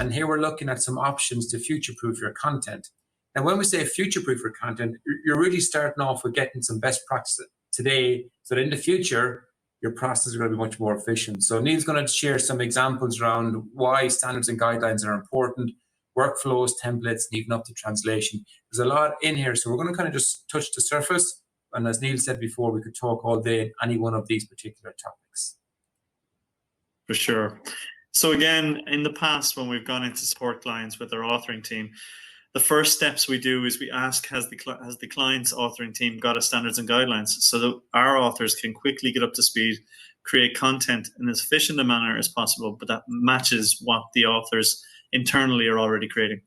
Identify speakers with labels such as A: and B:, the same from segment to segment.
A: And here we're looking at some options to future-proof your content. And when we say future-proof your content, you're really starting off with getting some best practice today so that in the future, your processes are going to be much more efficient. So Neil's going to share some examples around why standards and guidelines are important, workflows, templates, and even up to translation. There's a lot in here, so we're going to kind of just touch the surface. And as Neil said before, we could talk all day on any one of these particular topics.
B: For sure. So again, in the past, when we've gone into support clients with our authoring team, the first steps we do is we ask, has the client's authoring team got a standards and guidelines, so that our authors can quickly get up to speed, create content in as efficient a manner as possible, but that matches what the authors internally are already creating.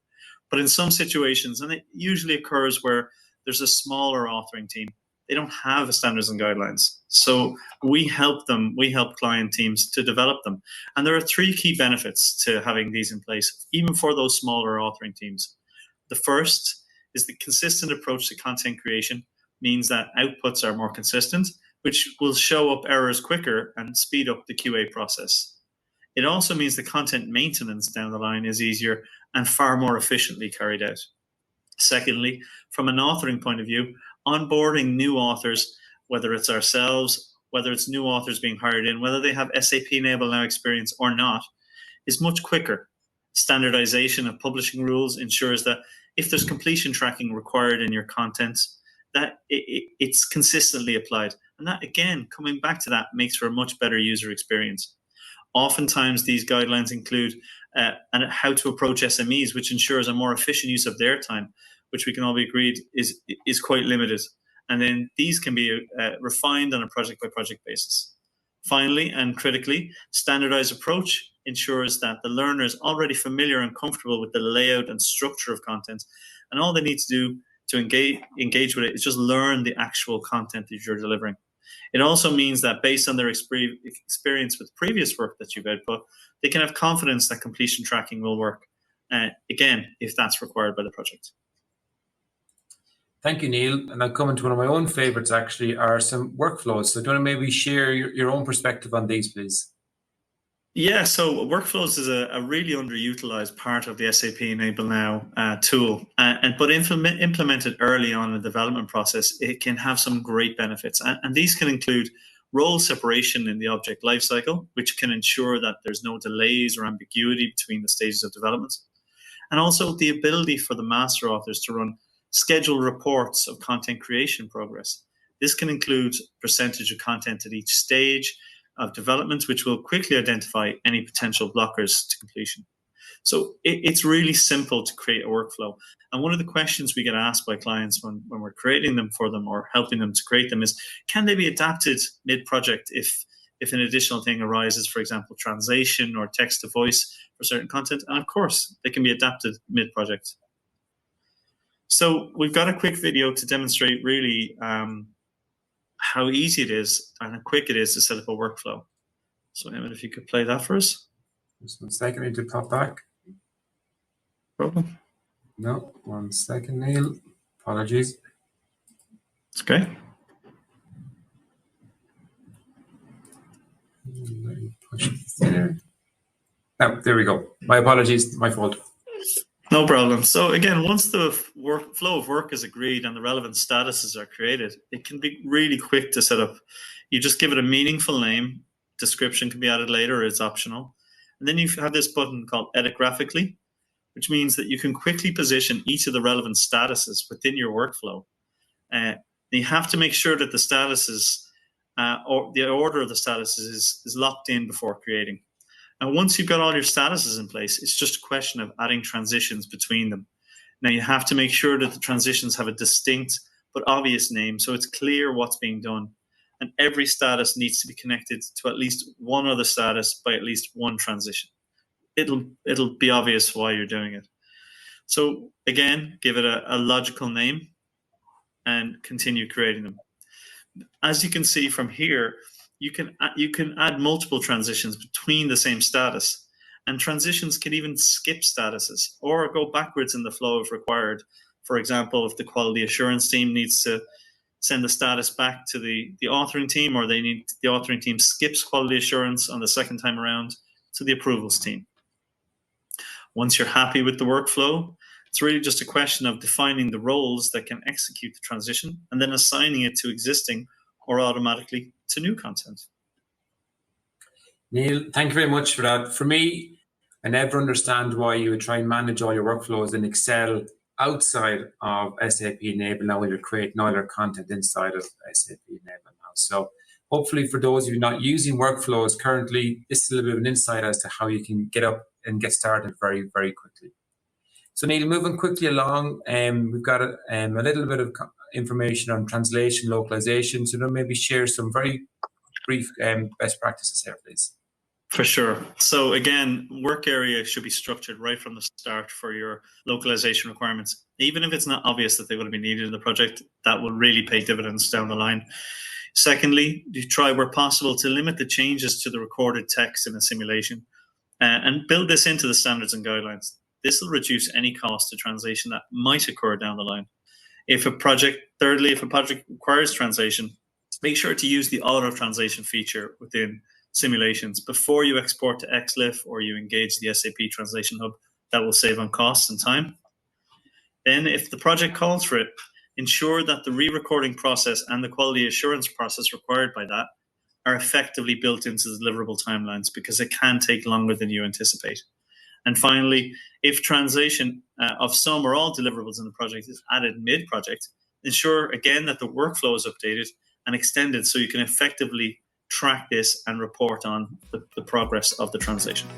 B: But in some situations, and it usually occurs where there's a smaller authoring team, they don't have standards and guidelines. So we help client teams to develop them. And there are three key benefits to having these in place, even for those smaller authoring teams. The first is the consistent approach to content creation means that outputs are more consistent, which will show up errors quicker and speed up the QA process. It also means the content maintenance down the line is easier and far more efficiently carried out. Secondly, from an authoring point of view, onboarding new authors, whether it's ourselves, whether it's new authors being hired in, whether they have SAP Enable Now experience or not, is much quicker. Standardization of publishing rules ensures that if there's completion tracking required in your content, that it's consistently applied. And that, again, coming back to that, makes for a much better user experience. Oftentimes, these guidelines include how to approach SMEs, which ensures a more efficient use of their time, which we can all be agreed is quite limited. And then these can be refined on a project-by-project basis. Finally, and critically, standardized approach ensures that the learner is already familiar and comfortable with the layout and structure of content, and all they need to do to engage with it is just learn the actual content that you're delivering. It also means that based on their experience with previous work that you've output, they can have confidence that completion tracking will work, again, if that's required by the project.
A: Thank you, Neil. And I'm coming to one of my own favorites, actually, are some workflows. So do you want to maybe share your own perspective on these, please?
B: Yeah, so workflows is a really underutilized part of the SAP Enable Now tool, but implemented early on in the development process, it can have some great benefits. And these can include role separation in the object lifecycle, which can ensure that there's no delays or ambiguity between the stages of development. And also the ability for the master authors to run scheduled reports of content creation progress. This can include percentage of content at each stage of development, which will quickly identify any potential blockers to completion. So it's really simple to create a workflow. And one of the questions we get asked by clients when we're creating them for them or helping them to create them is, can they be adapted mid-project if an additional thing arises, for example, translation or text to voice for certain content? And of course, they can be adapted mid-project. So we've got a quick video to demonstrate really how easy it is and how quick it is to set up a workflow. So Emmett, if you could play that for us.
A: Just 1 second, I need to pop back.
B: Problem?
A: No, 1 second, Neil. Apologies.
B: It's okay.
A: Let me push it there. Oh, there we go. My apologies, my fault.
B: No problem. So again, once the flow of work is agreed and the relevant statuses are created, it can be really quick to set up. You just give it a meaningful name. Description can be added later, it's optional. And then you have this button called Edit Graphically, which means that you can quickly position each of the relevant statuses within your workflow. You have to make sure that the statuses, or the order of the statuses is locked in before creating. And once you've got all your statuses in place, it's just a question of adding transitions between them. Now you have to make sure that the transitions have a distinct but obvious name, so it's clear what's being done. And every status needs to be connected to at least one other status by at least one transition. It'll be obvious why you're doing it. So again, give it a logical name and continue creating them. As you can see from here, you can add multiple transitions between the same status, and transitions can even skip statuses or go backwards in the flow if required. For example, if the quality assurance team needs to send the status back to the authoring team, or the authoring team skips quality assurance on the second time around to the approvals team. Once you're happy with the workflow, it's really just a question of defining the roles that can execute the transition and then assigning it to existing or automatically to new content.
A: Neil, thank you very much for that. For me, I never understand why you would try and manage all your workflows in Excel outside of SAP Enable now when you're creating all your content inside of SAP Enable now. So hopefully for those of you not using workflows currently, this is a little bit of an insight as to how you can get up and get started very, very quickly. So Neil, moving quickly along, we've got a little bit of information on translation, localization. So maybe share some very brief best practices here, please.
B: For sure. So again, work area should be structured right from the start for your localization requirements. Even if it's not obvious that they're going to be needed in the project, that will really pay dividends down the line. Secondly, you try where possible to limit the changes to the recorded text in a simulation and build this into the standards and guidelines. This will reduce any cost to translation that might occur down the line. Thirdly, if a project requires translation, make sure to use the auto translation feature within simulations before you export to XLIF or you engage the SAP Translation Hub. That will save on costs and time. Then, if the project calls for it, ensure that the re-recording process and the quality assurance process required by that are effectively built into the deliverable timelines, because it can take longer than you anticipate. And finally, if translation of some or all deliverables in the project is added mid-project, ensure again that the workflow is updated and extended so you can effectively track this and report on the progress of the translation.